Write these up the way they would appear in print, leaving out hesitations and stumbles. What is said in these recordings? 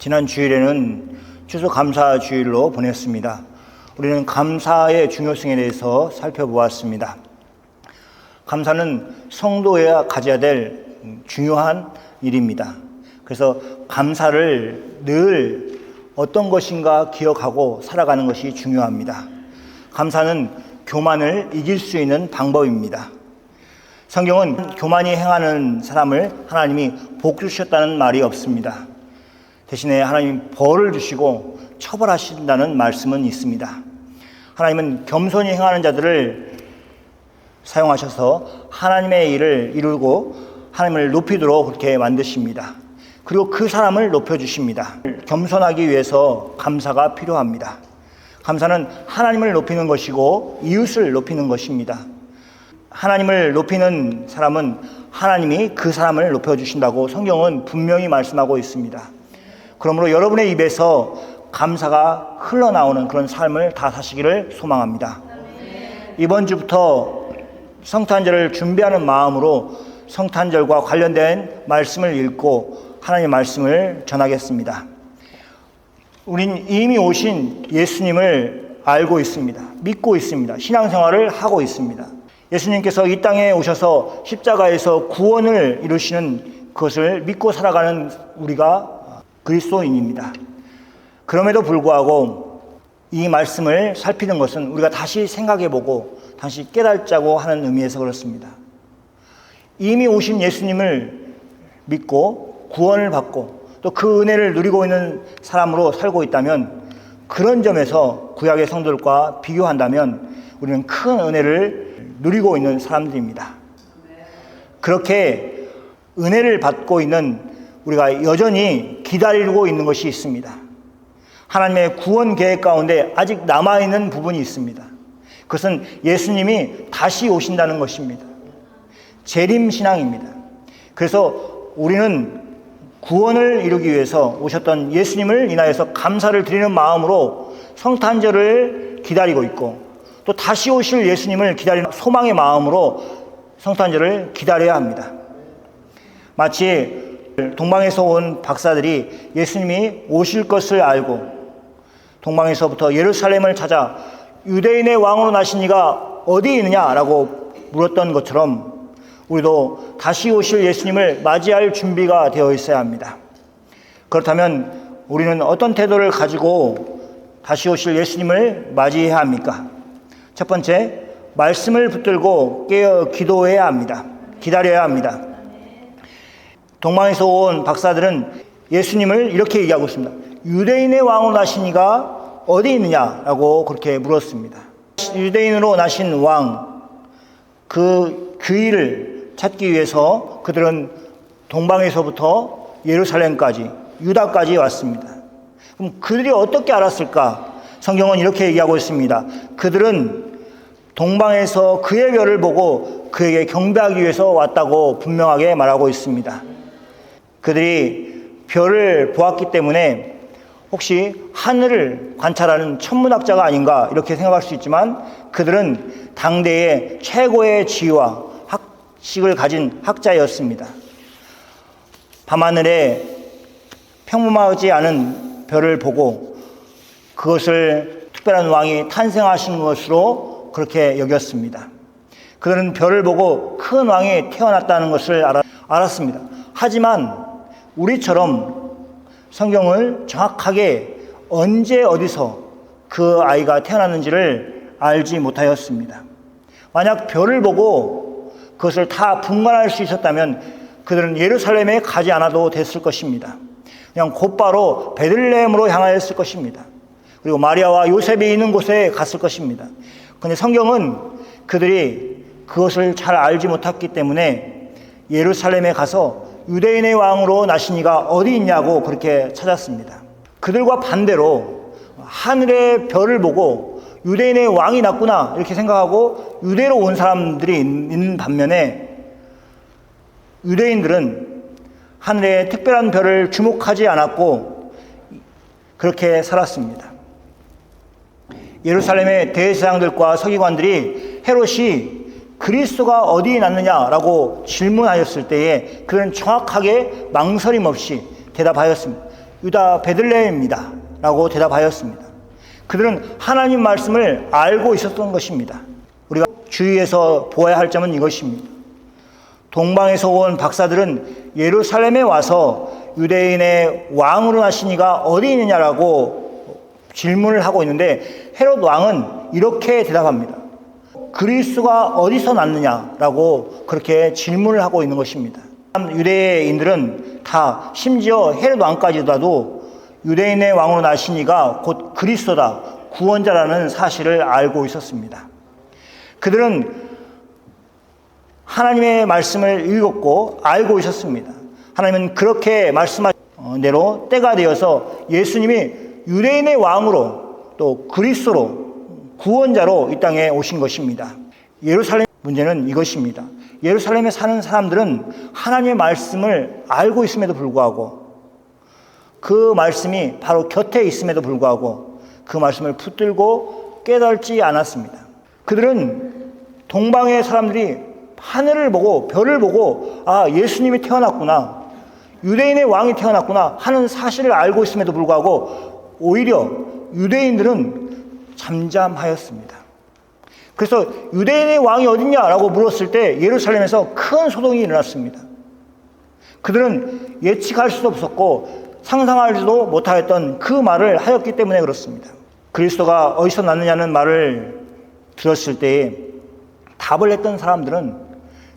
지난 주일에는 추수감사주일로 보냈습니다. 우리는 감사의 중요성에 대해서 살펴보았습니다. 감사는 성도여야 가져야 될 중요한 일입니다. 그래서 감사를 늘 어떤 것인가 기억하고 살아가는 것이 중요합니다. 감사는 교만을 이길 수 있는 방법입니다. 성경은 교만이 행하는 사람을 하나님이 복 주셨다는 말이 없습니다. 대신에 하나님이 벌을 주시고 처벌하신다는 말씀은 있습니다. 하나님은 겸손히 행하는 자들을 사용하셔서 하나님의 일을 이루고 하나님을 높이도록 그렇게 만드십니다. 그리고 그 사람을 높여주십니다. 겸손하기 위해서 감사가 필요합니다. 감사는 하나님을 높이는 것이고 이웃을 높이는 것입니다. 하나님을 높이는 사람은 하나님이 그 사람을 높여주신다고 성경은 분명히 말씀하고 있습니다. 그러므로 여러분의 입에서 감사가 흘러나오는 그런 삶을 다 사시기를 소망합니다. 이번 주부터 성탄절을 준비하는 마음으로 성탄절과 관련된 말씀을 읽고 하나님의 말씀을 전하겠습니다. 우린 이미 오신 예수님을 알고 있습니다. 믿고 있습니다. 신앙생활을 하고 있습니다. 예수님께서 이 땅에 오셔서 십자가에서 구원을 이루시는 그것을 믿고 살아가는 우리가 그리스도인입니다. 그럼에도 불구하고 이 말씀을 살피는 것은 우리가 다시 생각해보고 다시 깨달자고 하는 의미에서 그렇습니다. 이미 오신 예수님을 믿고 구원을 받고 또 그 은혜를 누리고 있는 사람으로 살고 있다면, 그런 점에서 구약의 성도들과 비교한다면 우리는 큰 은혜를 누리고 있는 사람들입니다. 그렇게 은혜를 받고 있는 우리가 여전히 기다리고 있는 것이 있습니다. 하나님의 구원 계획 가운데 아직 남아있는 부분이 있습니다. 그것은 예수님이 다시 오신다는 것입니다. 재림신앙입니다. 그래서 우리는 구원을 이루기 위해서 오셨던 예수님을 인하여서 감사를 드리는 마음으로 성탄절을 기다리고 있고, 또 다시 오실 예수님을 기다리는 소망의 마음으로 성탄절을 기다려야 합니다. 마치 동방에서 온 박사들이 예수님이 오실 것을 알고 동방에서부터 예루살렘을 찾아 유대인의 왕으로 나신 이가 어디 있느냐라고 물었던 것처럼 우리도 다시 오실 예수님을 맞이할 준비가 되어 있어야 합니다. 그렇다면 우리는 어떤 태도를 가지고 다시 오실 예수님을 맞이해야 합니까? 첫 번째, 말씀을 붙들고 깨어 기도해야 합니다. 기다려야 합니다. 동방에서 온 박사들은 예수님을 이렇게 얘기하고 있습니다. 유대인의 왕으로 나신 이가 어디 있느냐라고 그렇게 물었습니다. 유대인으로 나신 왕, 그 귀를 찾기 위해서 그들은 동방에서부터 예루살렘까지, 유다까지 왔습니다. 그럼 그들이 어떻게 알았을까? 성경은 이렇게 얘기하고 있습니다. 그들은 동방에서 그의 별을 보고 그에게 경배하기 위해서 왔다고 분명하게 말하고 있습니다. 그들이 별을 보았기 때문에 혹시 하늘을 관찰하는 천문학자가 아닌가 이렇게 생각할 수 있지만, 그들은 당대의 최고의 지위와 학식을 가진 학자였습니다. 밤하늘에 평범하지 않은 별을 보고 그것을 특별한 왕이 탄생하신 것으로 그렇게 여겼습니다. 그들은 별을 보고 큰 왕이 태어났다는 것을 알았습니다. 하지만 우리처럼 성경을 정확하게 언제 어디서 그 아이가 태어났는지를 알지 못하였습니다. 만약 별을 보고 그것을 다 분간할 수 있었다면 그들은 예루살렘에 가지 않아도 됐을 것입니다. 그냥 곧바로 베들레헴으로 향하였을 것입니다. 그리고 마리아와 요셉이 있는 곳에 갔을 것입니다. 그런데 성경은 그들이 그것을 잘 알지 못했기 때문에 예루살렘에 가서 유대인의 왕으로 나신 이가 어디 있냐고 그렇게 찾았습니다. 그들과 반대로 하늘의 별을 보고 유대인의 왕이 났구나 이렇게 생각하고 유대로 온 사람들이 있는 반면에, 유대인들은 하늘의 특별한 별을 주목하지 않았고 그렇게 살았습니다. 예루살렘의 대제사장들과 서기관들이 헤롯이 그리스도가 어디 났느냐라고 질문하였을 때에 그는 정확하게 망설임 없이 대답하였습니다. 유다 베들레헴입니다 라고 대답하였습니다. 그들은 하나님 말씀을 알고 있었던 것입니다. 우리가 주의해서 보아야 할 점은 이것입니다. 동방에서 온 박사들은 예루살렘에 와서 유대인의 왕으로 나신 이가 어디 있느냐라고 질문을 하고 있는데, 헤롯 왕은 이렇게 대답합니다. 그리스도가 어디서 났느냐라고 그렇게 질문을 하고 있는 것입니다. 유대인들은 다, 심지어 헤롯 왕까지도 유대인의 왕으로 나신 이가 곧 그리스도다, 구원자라는 사실을 알고 있었습니다. 그들은 하나님의 말씀을 읽었고 알고 있었습니다. 하나님은 그렇게 말씀하신 대로 때가 되어서 예수님이 유대인의 왕으로 또 그리스도로 구원자로 이 땅에 오신 것입니다. 예루살렘 문제는 이것입니다. 예루살렘에 사는 사람들은 하나님의 말씀을 알고 있음에도 불구하고, 그 말씀이 바로 곁에 있음에도 불구하고 그 말씀을 붙들고 깨닫지 않았습니다. 그들은 동방의 사람들이 하늘을 보고 별을 보고 예수님이 태어났구나, 유대인의 왕이 태어났구나 하는 사실을 알고 있음에도 불구하고 오히려 유대인들은 잠잠하였습니다. 그래서 유대인의 왕이 어딨냐라고 물었을 때 예루살렘에서 큰 소동이 일어났습니다. 그들은 예측할 수도 없었고 상상하지도 못하였던 그 말을 하였기 때문에 그렇습니다. 그리스도가 어디서 났느냐는 말을 들었을 때에 답을 했던 사람들은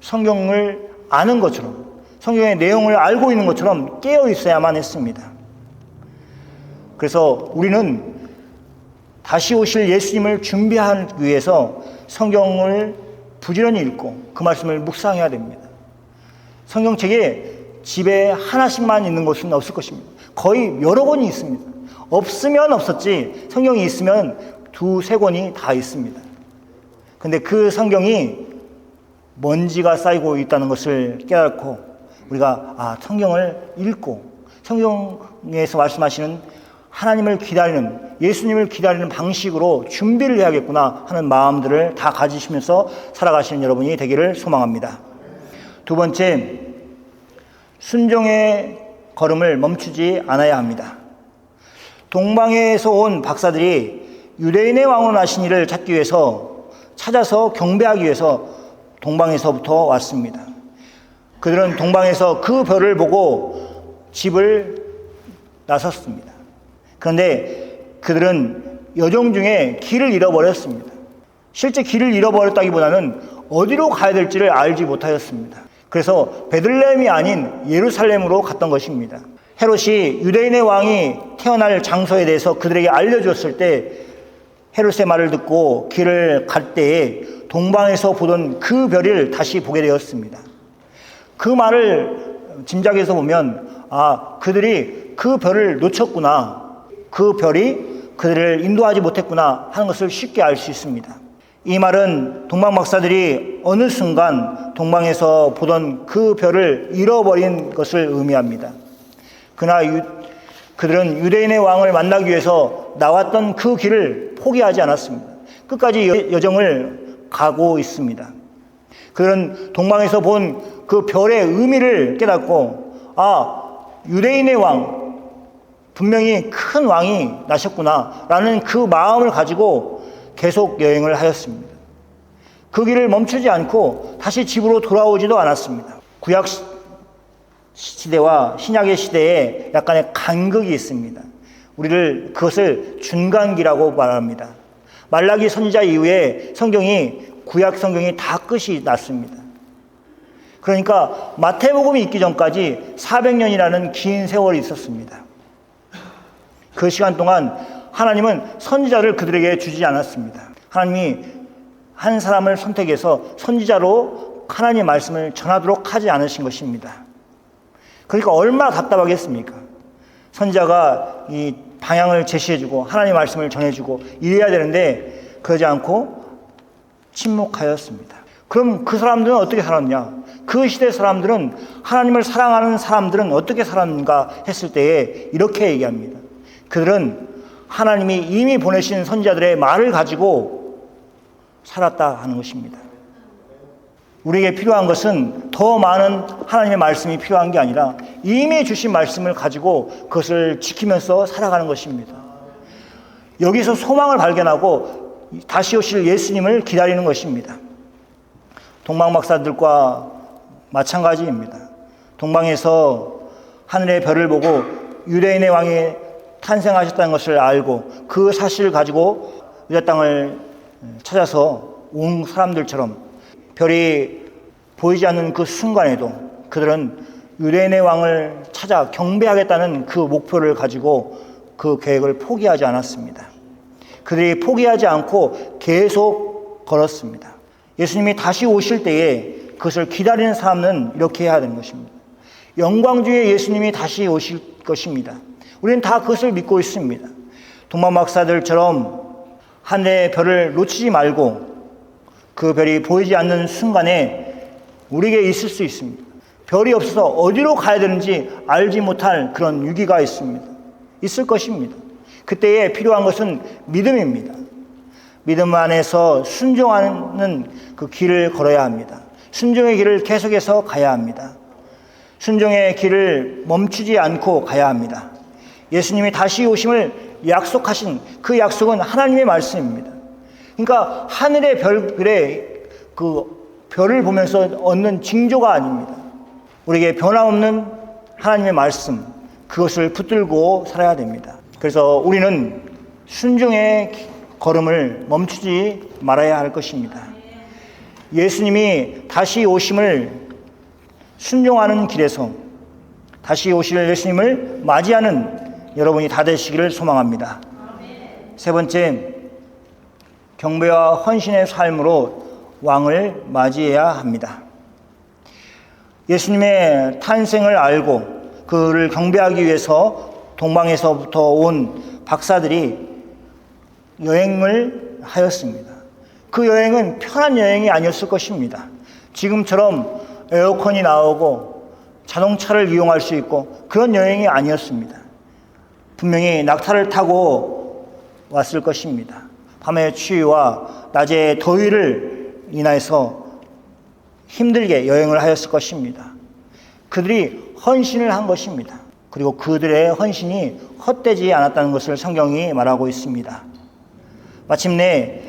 성경을 아는 것처럼, 성경의 내용을 알고 있는 것처럼 깨어 있어야만 했습니다. 그래서 우리는 다시 오실 예수님을 준비하기 위해서 성경을 부지런히 읽고 그 말씀을 묵상해야 됩니다. 성경책에 집에 하나씩만 있는 것은 없을 것입니다. 거의 여러 권이 있습니다. 없으면 없었지 성경이 있으면 2-3권이 다 있습니다. 근데 그 성경이 먼지가 쌓이고 있다는 것을 깨닫고 우리가 성경을 읽고 성경에서 말씀하시는 하나님을 기다리는, 예수님을 기다리는 방식으로 준비를 해야겠구나 하는 마음들을 다 가지시면서 살아가시는 여러분이 되기를 소망합니다. 두 번째, 순종의 걸음을 멈추지 않아야 합니다. 동방에서 온 박사들이 유대인의 왕으로 나신 이를 찾기 위해서, 찾아서 경배하기 위해서 동방에서부터 왔습니다. 그들은 동방에서 그 별을 보고 집을 나섰습니다. 그런데 그들은 여정 중에 길을 잃어버렸습니다. 실제 길을 잃어버렸다기보다는 어디로 가야 될지를 알지 못하였습니다. 그래서 베들레헴이 아닌 예루살렘으로 갔던 것입니다. 헤롯이 유대인의 왕이 태어날 장소에 대해서 그들에게 알려줬을 때 헤롯의 말을 듣고 길을 갈 때에 동방에서 보던 그 별을 다시 보게 되었습니다. 그 말을 짐작해서 보면 그들이 그 별을 놓쳤구나, 그 별이 그들을 인도하지 못했구나 하는 것을 쉽게 알 수 있습니다. 이 말은 동방 박사들이 어느 순간 동방에서 보던 그 별을 잃어버린 것을 의미합니다. 그러나 그들은 유대인의 왕을 만나기 위해서 나왔던 그 길을 포기하지 않았습니다. 끝까지 여정을 가고 있습니다. 그들은 동방에서 본 그 별의 의미를 깨닫고 유대인의 왕, 분명히 큰 왕이 나셨구나 라는 그 마음을 가지고 계속 여행을 하였습니다. 그 길을 멈추지 않고 다시 집으로 돌아오지도 않았습니다. 구약 시대와 신약의 시대에 약간의 간극이 있습니다. 우리를 그것을 중간기라고 말합니다. 말라기 선지자 이후에 구약 성경이 다 끝이 났습니다. 그러니까 마태복음이 있기 전까지 400년이라는 긴 세월이 있었습니다. 그 시간 동안 하나님은 선지자를 그들에게 주지 않았습니다. 하나님이 한 사람을 선택해서 선지자로 하나님의 말씀을 전하도록 하지 않으신 것입니다. 그러니까 얼마나 답답하겠습니까? 선지자가 이 방향을 제시해주고 하나님의 말씀을 전해주고 이래야 되는데 그러지 않고 침묵하였습니다. 그럼 그 사람들은 어떻게 살았냐? 그 시대 사람들은, 하나님을 사랑하는 사람들은 어떻게 살았는가 했을 때에 이렇게 얘기합니다. 그들은 하나님이 이미 보내신 선지자들의 말을 가지고 살았다 하는 것입니다. 우리에게 필요한 것은 더 많은 하나님의 말씀이 필요한 게 아니라 이미 주신 말씀을 가지고 그것을 지키면서 살아가는 것입니다. 여기서 소망을 발견하고 다시 오실 예수님을 기다리는 것입니다. 동방 박사들과 마찬가지입니다. 동방에서 하늘의 별을 보고 유대인의 왕이 탄생하셨다는 것을 알고 그 사실을 가지고 유다 땅을 찾아서 온 사람들처럼 별이 보이지 않는 그 순간에도 그들은 유대인의 왕을 찾아 경배하겠다는 그 목표를 가지고 그 계획을 포기하지 않았습니다. 그들이 포기하지 않고 계속 걸었습니다. 예수님이 다시 오실 때에 그것을 기다리는 사람은 이렇게 해야 되는 것입니다. 영광주의 예수님이 다시 오실 것입니다. 우리는 다 그것을 믿고 있습니다. 동방 박사들처럼 하늘의 별을 놓치지 말고 그 별이 보이지 않는 순간에 우리에게 있을 수 있습니다. 별이 없어서 어디로 가야 되는지 알지 못할 그런 위기가 있습니다. 있을 것입니다. 그때에 필요한 것은 믿음입니다. 믿음 안에서 순종하는 그 길을 걸어야 합니다. 순종의 길을 계속해서 가야 합니다. 순종의 길을 멈추지 않고 가야 합니다. 예수님이 다시 오심을 약속하신 그 약속은 하나님의 말씀입니다. 그러니까 하늘의 별의 그 별을 보면서 얻는 징조가 아닙니다. 우리에게 변함없는 하나님의 말씀, 그것을 붙들고 살아야 됩니다. 그래서 우리는 순종의 걸음을 멈추지 말아야 할 것입니다. 예수님이 다시 오심을 순종하는 길에서 다시 오실 예수님을 맞이하는 여러분이 다 되시기를 소망합니다. 세 번째, 경배와 헌신의 삶으로 왕을 맞이해야 합니다. 예수님의 탄생을 알고 그를 경배하기 위해서 동방에서부터 온 박사들이 여행을 하였습니다. 그 여행은 편한 여행이 아니었을 것입니다. 지금처럼 에어컨이 나오고 자동차를 이용할 수 있고 그런 여행이 아니었습니다. 분명히 낙타를 타고 왔을 것입니다. 밤의 추위와 낮의 더위를 인해서 힘들게 여행을 하였을 것입니다. 그들이 헌신을 한 것입니다. 그리고 그들의 헌신이 헛되지 않았다는 것을 성경이 말하고 있습니다. 마침내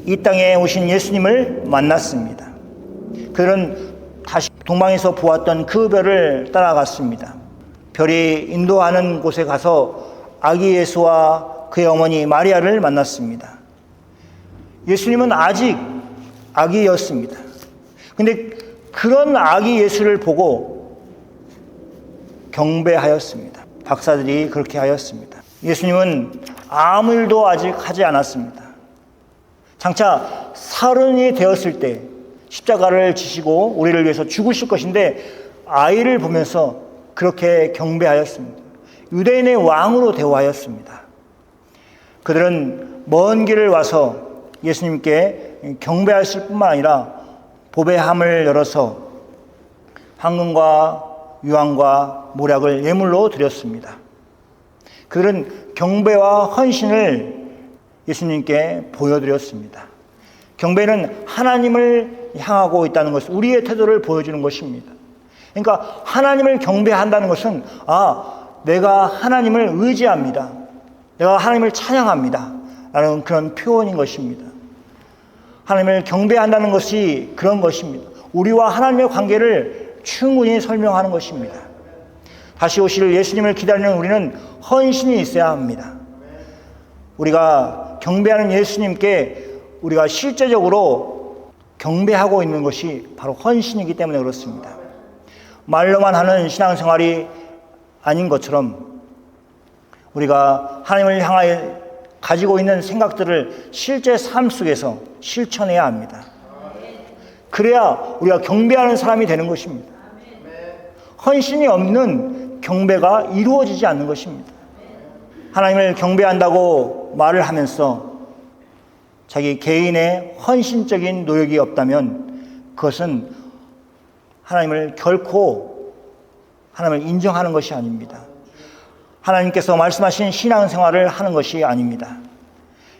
이 땅에 오신 예수님을 만났습니다. 그들은 다시 동방에서 보았던 그 별을 따라갔습니다. 별이 인도하는 곳에 가서 아기 예수와 그의 어머니 마리아를 만났습니다. 예수님은 아직 아기였습니다. 그런데 그런 아기 예수를 보고 경배하였습니다. 박사들이 그렇게 하였습니다. 예수님은 아무 일도 아직 하지 않았습니다. 장차 서른이 되었을 때 십자가를 지시고 우리를 위해서 죽으실 것인데 아이를 보면서 그렇게 경배하였습니다. 유대인의 왕으로 대우하였습니다. 그들은 먼 길을 와서 예수님께 경배하실 뿐만 아니라 보배함을 열어서 황금과 유황과 모략을 예물로 드렸습니다. 그들은 경배와 헌신을 예수님께 보여드렸습니다. 경배는 하나님을 향하고 있다는 것, 우리의 태도를 보여주는 것입니다. 그러니까 하나님을 경배한다는 것은 내가 하나님을 의지합니다. 내가 하나님을 찬양합니다. 라는 그런 표현인 것입니다. 하나님을 경배한다는 것이 그런 것입니다. 우리와 하나님의 관계를 충분히 설명하는 것입니다. 다시 오실 예수님을 기다리는 우리는 헌신이 있어야 합니다. 우리가 경배하는 예수님께 우리가 실제적으로 경배하고 있는 것이 바로 헌신이기 때문에 그렇습니다. 말로만 하는 신앙생활이 아닌 것처럼 우리가 하나님을 향하여 가지고 있는 생각들을 실제 삶 속에서 실천해야 합니다. 그래야 우리가 경배하는 사람이 되는 것입니다. 헌신이 없는 경배가 이루어지지 않는 것입니다. 하나님을 경배한다고 말을 하면서 자기 개인의 헌신적인 노력이 없다면 그것은 하나님을 결코 하나님을 인정하는 것이 아닙니다. 하나님께서 말씀하신 신앙생활을 하는 것이 아닙니다.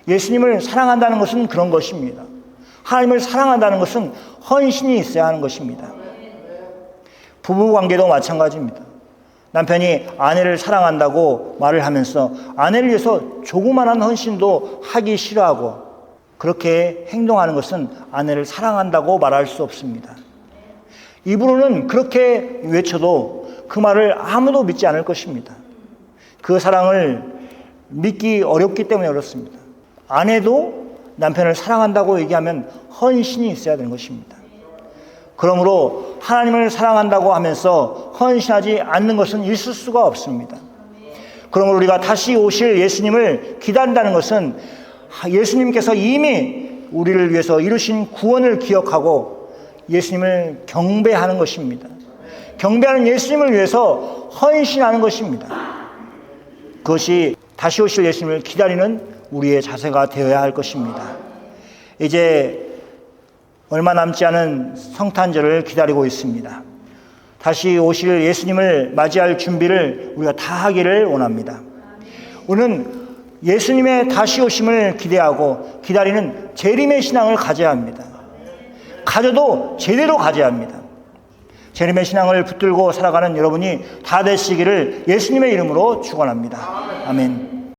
예수님을 사랑한다는 것은 그런 것입니다. 하나님을 사랑한다는 것은 헌신이 있어야 하는 것입니다. 부부관계도 마찬가지입니다. 남편이 아내를 사랑한다고 말을 하면서 아내를 위해서 조그만한 헌신도 하기 싫어하고 그렇게 행동하는 것은 아내를 사랑한다고 말할 수 없습니다. 입으로는 그렇게 외쳐도 그 말을 아무도 믿지 않을 것입니다. 그 사랑을 믿기 어렵기 때문에 그렇습니다. 아내도 남편을 사랑한다고 얘기하면 헌신이 있어야 되는 것입니다. 그러므로 하나님을 사랑한다고 하면서 헌신하지 않는 것은 있을 수가 없습니다. 그러므로 우리가 다시 오실 예수님을 기다린다는 것은 예수님께서 이미 우리를 위해서 이루신 구원을 기억하고 예수님을 경배하는 것입니다. 경배하는 예수님을 위해서 헌신하는 것입니다. 그것이 다시 오실 예수님을 기다리는 우리의 자세가 되어야 할 것입니다. 이제 얼마 남지 않은 성탄절을 기다리고 있습니다. 다시 오실 예수님을 맞이할 준비를 우리가 다 하기를 원합니다. 우리는 예수님의 다시 오심을 기대하고 기다리는 재림의 신앙을 가져야 합니다. 가져도 제대로 가져야 합니다. 재림의 신앙을 붙들고 살아가는 여러분이 다 되시기를 예수님의 이름으로 축원합니다. 아멘.